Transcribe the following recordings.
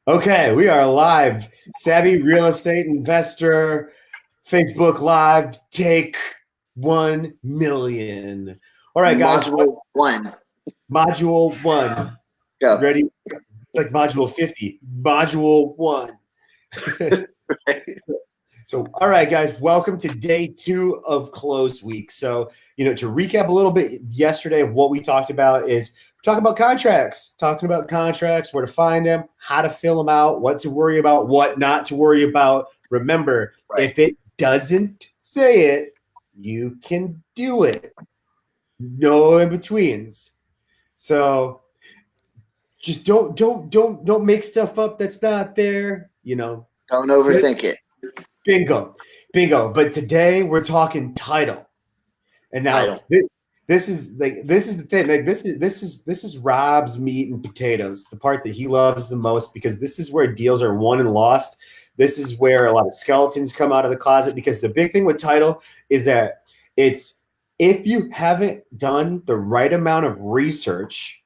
Okay, we are live. Savvy real estate investor, Facebook Live, take 1 million. All right, guys, Module one. module one. Go. Ready? It's like module 50. Module one. So, all right, guys, welcome to day 2 of close week. So, to recap a little bit yesterday, what we talked about is talking about contracts, where to find them, how to fill them out, what to worry about, what not to worry about. Remember, if it doesn't say it, you can do it. No in betweens. So just don't make stuff up that's not there. Don't overthink it. Bingo. But today we're talking title. And now Title. this is the thing. Like this is Rob's meat and potatoes, the part that he loves the most, because this is where deals are won and lost. This is where a lot of skeletons come out of the closet, because the big thing with title is that it's if you haven't done the right amount of research,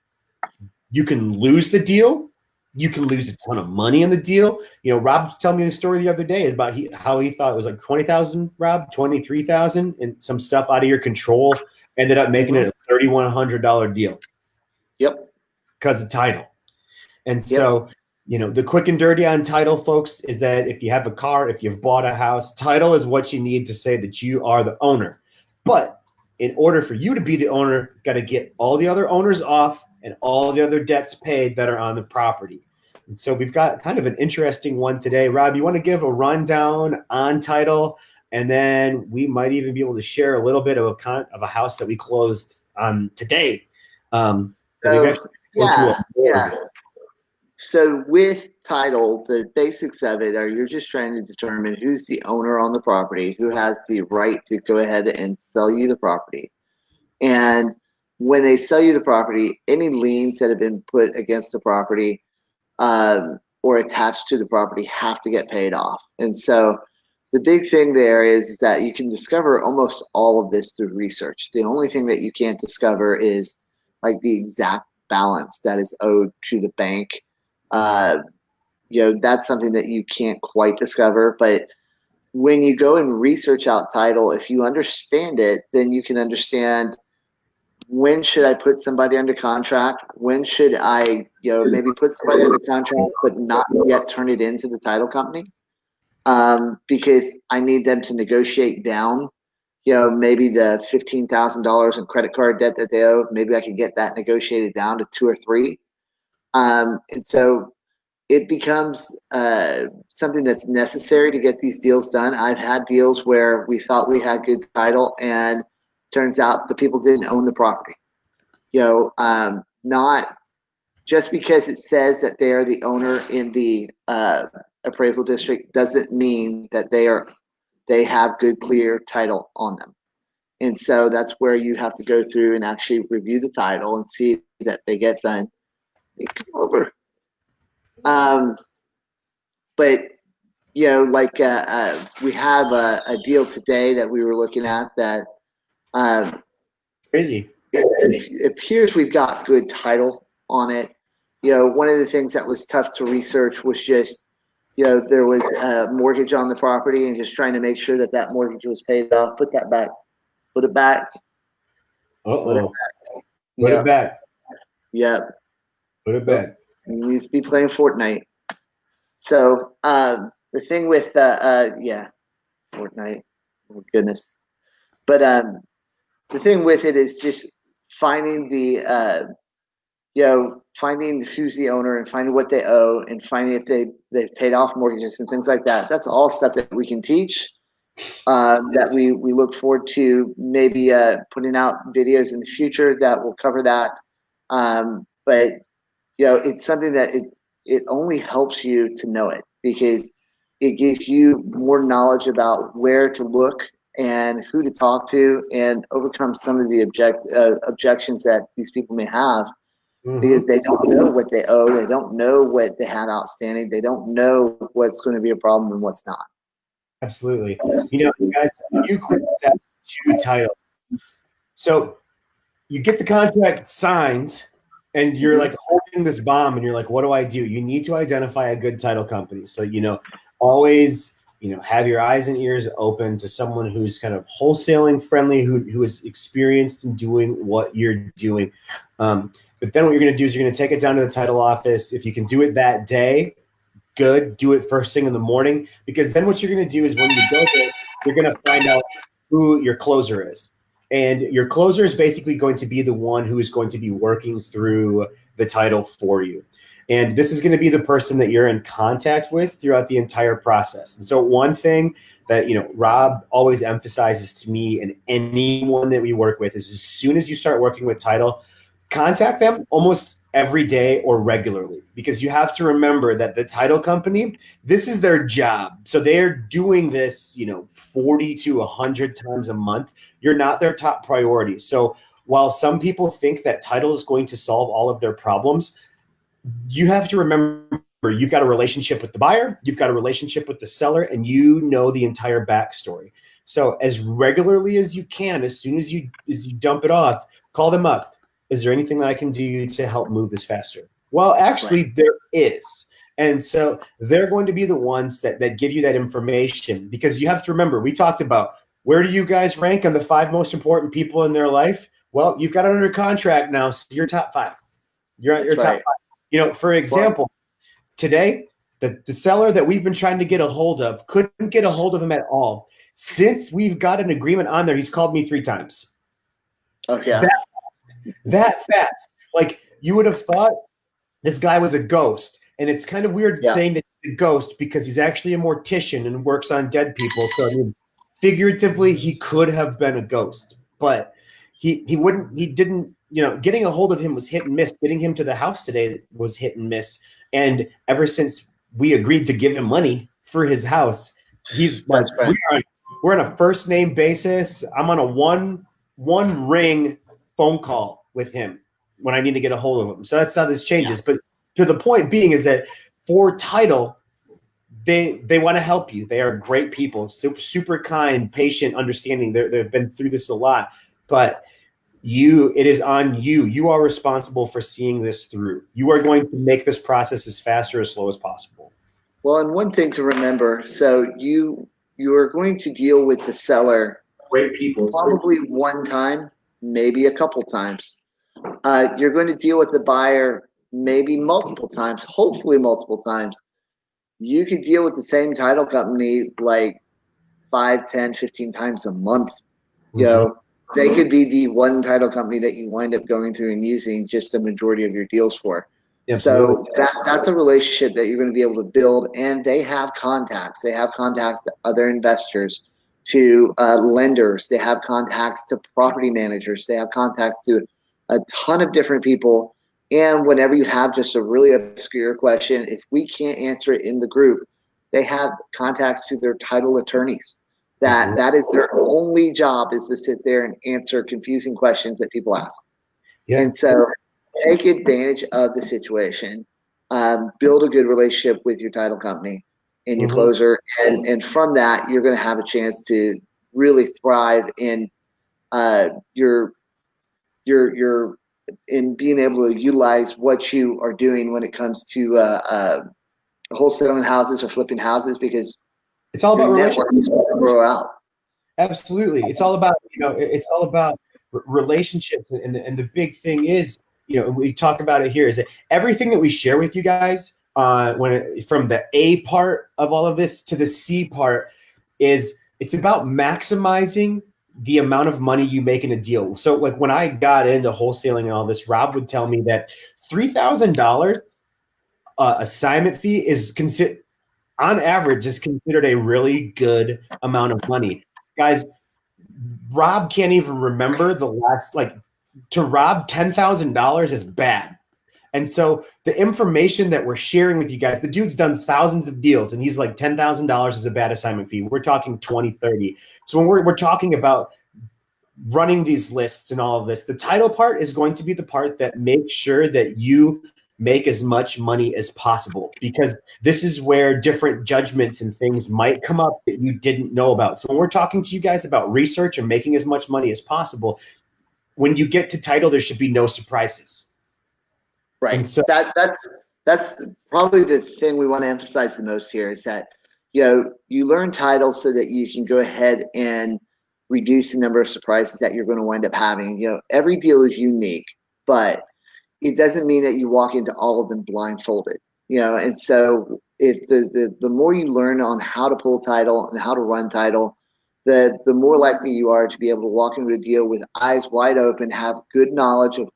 you can lose the deal. You can lose a ton of money in the deal. Rob was telling me the story the other day about how he thought it was like 20,000, Rob, 23,000, and some stuff out of your control ended up making it a $3,100 deal. Yep. Because of title. And so, the quick and dirty on title, folks, is that if you have a car, if you've bought a house, title is what you need to say that you are the owner. But in order for you to be the owner, got to get all the other owners off and all the other debts paid that are on the property. And so we've got kind of an interesting one today. Rob, you want to give a rundown on title, and then we might even be able to share a little bit of a house that we closed on today. So with title, the basics of it are you're just trying to determine who's the owner on the property, who has the right to go ahead and sell you the property. And when they sell you the property, any liens that have been put against the property or attached to the property have to get paid off. And so the big thing there is that you can discover almost all of this through research. The only thing that you can't discover is like the exact balance that is owed to the bank. That's something that you can't quite discover. But when you go and research out title, if you understand it, then you can understand when should I put somebody under contract? When should I, maybe put somebody under contract but not yet turn it into the title company? Because I need them to negotiate down, maybe the $15,000 in credit card debt that they owe. Maybe I can get that negotiated down to 2 or 3. And so it becomes something that's necessary to get these deals done. I've had deals where we thought we had good title, and turns out the people didn't own the property. Not just because it says that they are the owner in the appraisal district doesn't mean that they have good, clear title on them. And so that's where you have to go through and actually review the title and see that they get done. They come over. But we have a deal today that we were looking at that crazy. It appears we've got good title on it. One of the things that was tough to research was just, there was a mortgage on the property, and just trying to make sure that that mortgage was paid off. Put that back. Put it back. Uh-oh. Put it back. Yep. Put it back. He needs to be playing Fortnite. So the thing with Fortnite. Oh goodness. But the thing with it is just finding finding who's the owner and finding what they owe and finding if they've paid off mortgages and things like that. That's all stuff that we can teach. That we look forward to maybe putting out videos in the future that will cover that. But it's something that it only helps you to know it, because it gives you more knowledge about where to look and who to talk to, and overcome some of the objections that these people may have, because they don't know what they owe, they don't know what they had outstanding, they don't know what's going to be a problem and what's not. Absolutely. Guys, you quick steps to title. So you get the contract signed, and you're like holding this bomb and you're like, what do I do? You need to identify a good title company. So, always, have your eyes and ears open to someone who's kind of wholesaling friendly, who is experienced in doing what you're doing. But then what you're going to do is you're going to take it down to the title office. If you can do it that day, good. Do it first thing in the morning, because then what you're going to do is when you go there, you're going to find out who your closer is. And your closer is basically going to be the one who is going to be working through the title for you. And this is going to be the person that you're in contact with throughout the entire process. And so one thing that, Rob always emphasizes to me and anyone that we work with is as soon as you start working with title, contact them almost every day or regularly, because you have to remember that the title company, this is their job. So they're doing this, 40 to 100 times a month. You're not their top priority. So while some people think that title is going to solve all of their problems, you have to remember you've got a relationship with the buyer, you've got a relationship with the seller, and you know the entire backstory. So as regularly as you can, as soon as you dump it off, call them up. Is there anything that I can do to help move this faster? Well, actually, there is. And so they're going to be the ones that give you that information, because you have to remember, we talked about where do you guys rank on the 5 most important people in their life? Well, you've got it under contract now, so you're top 5. You're at your top 5. For example, today, the seller that we've been trying to get a hold of couldn't get a hold of him at all. Since we've got an agreement on there, he's called me 3 times. Oh, yeah. That fast. Like, you would have thought this guy was a ghost. And it's kind of weird saying that he's a ghost, because he's actually a mortician and works on dead people. So, I mean, figuratively, he could have been a ghost. But he didn't, getting a hold of him was hit and miss. Getting him to the house today was hit and miss. And ever since we agreed to give him money for his house, he's like, we're on a first name basis. I'm on a one ring phone call with him when I need to get a hold of him. So that's how this changes. But to the point being is that for title, they want to help you. They are great people, super kind, patient, understanding. They've been through this a lot, but it is on you. You are responsible for seeing this through. You are going to make this process as fast or as slow as possible. Well, and one thing to remember, so you are going to deal with the seller, great people, probably one time, maybe a couple times. You're going to deal with the buyer maybe multiple times, hopefully multiple times. You could deal with the same title company like 5, 10, 15 times a month. They could be the one title company that you wind up going through and using just the majority of your deals for. Absolutely. So that's a relationship that you're going to be able to build, and they have contacts. They have contacts to other investors, to lenders. They have contacts to property managers. They have contacts to a ton of different people. And whenever you have just a really obscure question, if we can't answer it in the group, they have contacts to their title attorneys. That is their only job, is to sit there and answer confusing questions that people ask. Yeah. And so take advantage of the situation, build a good relationship with your title company and your closer. And from that, you're going to have a chance to really thrive in your in being able to utilize what you are doing when it comes to wholesaling houses or flipping houses, because it's all about relationships. Grow out. Absolutely, it's all about relationships, and the big thing is, we talk about it here, is that everything that we share with you guys, from the A part of all of this to the C part, it's about maximizing the amount of money you make in a deal. So like when I got into wholesaling and all this, Rob would tell me that $3,000 assignment fee is on average is considered a really good amount of money. Guys, Rob can't even remember the last, to Rob, $10,000 is bad. And so the information that we're sharing with you guys, the dude's done thousands of deals, and he's like, $10,000 is a bad assignment fee. We're talking 20, 30. So when we're talking about running these lists and all of this, the title part is going to be the part that makes sure that you make as much money as possible, because this is where different judgments and things might come up that you didn't know about. So when we're talking to you guys about research and making as much money as possible, when you get to title, there should be no surprises. Right. And so That's probably the thing we want to emphasize the most here is that you learn titles so that you can go ahead and reduce the number of surprises that you're going to wind up having. Every deal is unique, but it doesn't mean that you walk into all of them blindfolded. And so if the more you learn on how to pull title and how to run title, the more likely you are to be able to walk into a deal with eyes wide open, have good knowledge of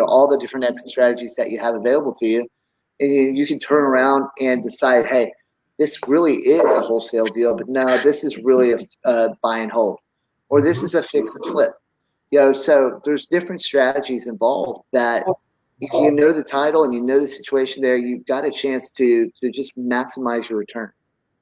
all the different exit strategies that you have available to you, and you can turn around and decide, hey, this really is a wholesale deal, but no, this is really a buy and hold, or this is a fix and flip. So there's different strategies involved that if you know the title and you know the situation there, you've got a chance to just maximize your return.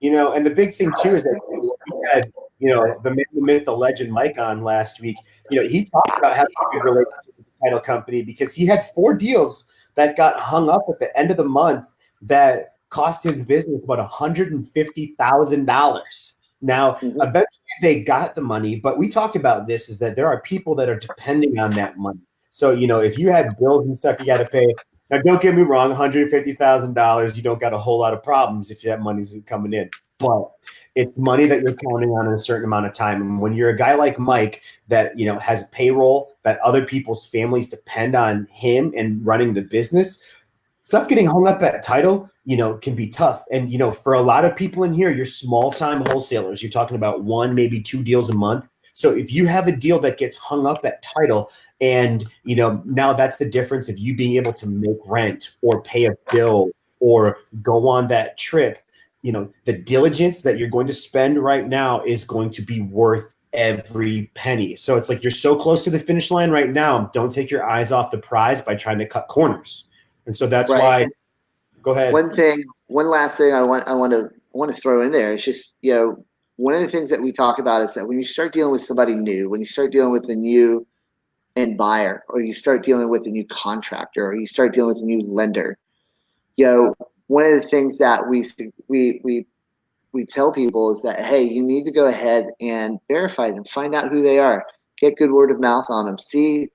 And the big thing too is that we had, the man, the myth, the legend, Mike on last week. He talked about having a good relationship with the title company because he had 4 deals that got hung up at the end of the month that cost his business about $150,000. Now, eventually they got the money, but we talked about this, is that there are people that are depending on that money. So, if you had bills and stuff you got to pay. Now, don't get me wrong, $150,000, you don't got a whole lot of problems if that money's coming in. But it's money that you're counting on in a certain amount of time. And when you're a guy like Mike that, has a payroll, that other people's families depend on him and running the business, stuff getting hung up at title, can be tough. And, for a lot of people in here, you're small-time wholesalers. You're talking about 1, maybe 2 deals a month. So if you have a deal that gets hung up at title, and, now that's the difference of you being able to make rent or pay a bill or go on that trip, the diligence that you're going to spend right now is going to be worth every penny. So it's like you're so close to the finish line right now. Don't take your eyes off the prize by trying to cut corners. And so that's why. Go ahead. One last thing I want to throw in there is just, one of the things that we talk about is that when you start dealing with somebody new, when you start dealing with a new end buyer, or you start dealing with a new contractor, or you start dealing with a new lender, one of the things that we tell people is that, hey, you need to go ahead and verify them, find out who they are, get good word of mouth on them, see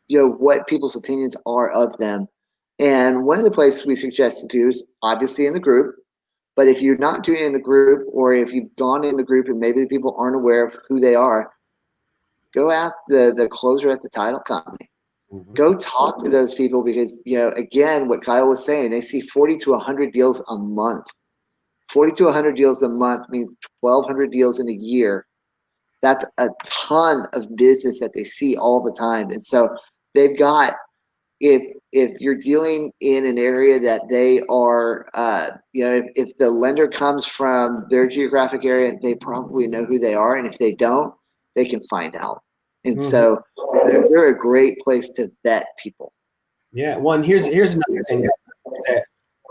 what people's opinions are of them. And one of the places we suggest to do is obviously in the group. But if you're not doing it in the group, or if you've gone in the group and maybe the people aren't aware of who they are, go ask the closer at the title company. Go talk to those people because, again, what Kyle was saying, they see 40 to 100 deals a month. 40 to 100 deals a month means 1,200 deals in a year. That's a ton of business that they see all the time. And so they've got, if you're dealing in an area that they are, if the lender comes from their geographic area, they probably know who they are. And if they don't, they can find out. And so they're a great place to vet people. Yeah. Well, and here's another thing. That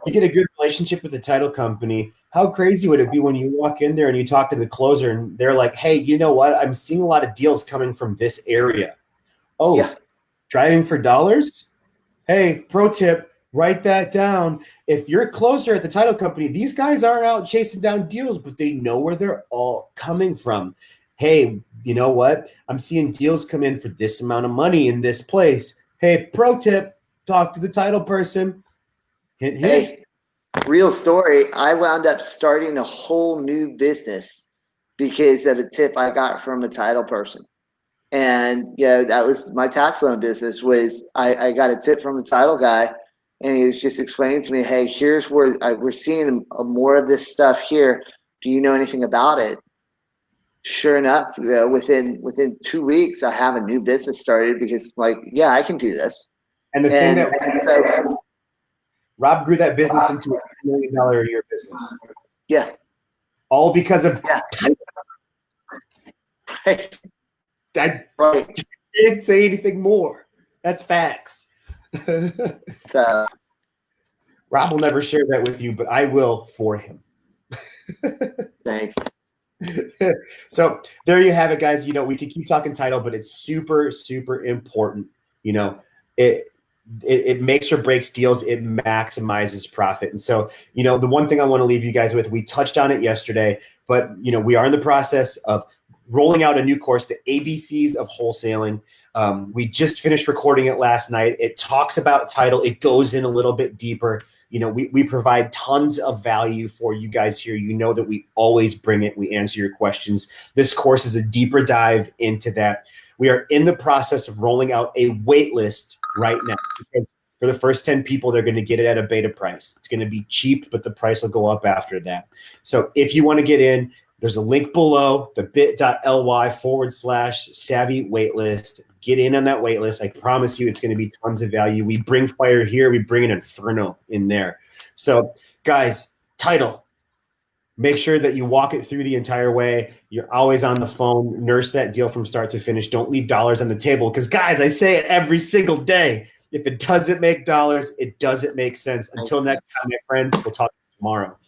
you get a good relationship with the title company. How crazy would it be when you walk in there and you talk to the closer and they're like, hey, you know what? I'm seeing a lot of deals coming from this area. Oh, yeah. Driving for dollars? Hey, pro tip, write that down. If you're closer at the title company, these guys aren't out chasing down deals, but they know where they're all coming from. Hey, you know what? I'm seeing deals come in for this amount of money in this place. Hey, pro tip, talk to the title person. Hint, hint. Hey, real story. I wound up starting a whole new business because of a tip I got from a title person. And that was my tax loan business. Was I got a tip from a title guy, and he was just explaining to me, hey, here's where we're seeing more of this stuff here. Do you know anything about it? Sure enough, within 2 weeks, I have a new business started because, yeah, I can do this. And the thing that Rob grew that business into a $1 million a year business. Yeah. All because of Right. I can't say anything more. That's facts. Rob will never share that with you, but I will for him. Thanks. So there you have it, guys. We could keep talking title, but it's super, super important. It makes or breaks deals. It maximizes profit. And so, the one thing I want to leave you guys with, we touched on it yesterday, but, we are in the process of rolling out a new course, the ABCs of Wholesaling. We just finished recording it last night. It talks about title. It goes in a little bit deeper. You know, we provide tons of value for you guys here. You know that we always bring it. We answer your questions. This course is a deeper dive into that. We are in the process of rolling out a wait list right now, because for the first 10 people, they're going to get it at a beta price. It's going to be cheap, but the price will go up after that. So if you want to get in, there's a link below, the bit.ly/savvy waitlist. Get in on that waitlist. I promise you it's going to be tons of value. We bring fire here. We bring an inferno in there. So guys, title. Make sure that you walk it through the entire way. You're always on the phone. Nurse that deal from start to finish. Don't leave dollars on the table, because, guys, I say it every single day. If it doesn't make dollars, it doesn't make sense. Until next time, my friends, we'll talk tomorrow.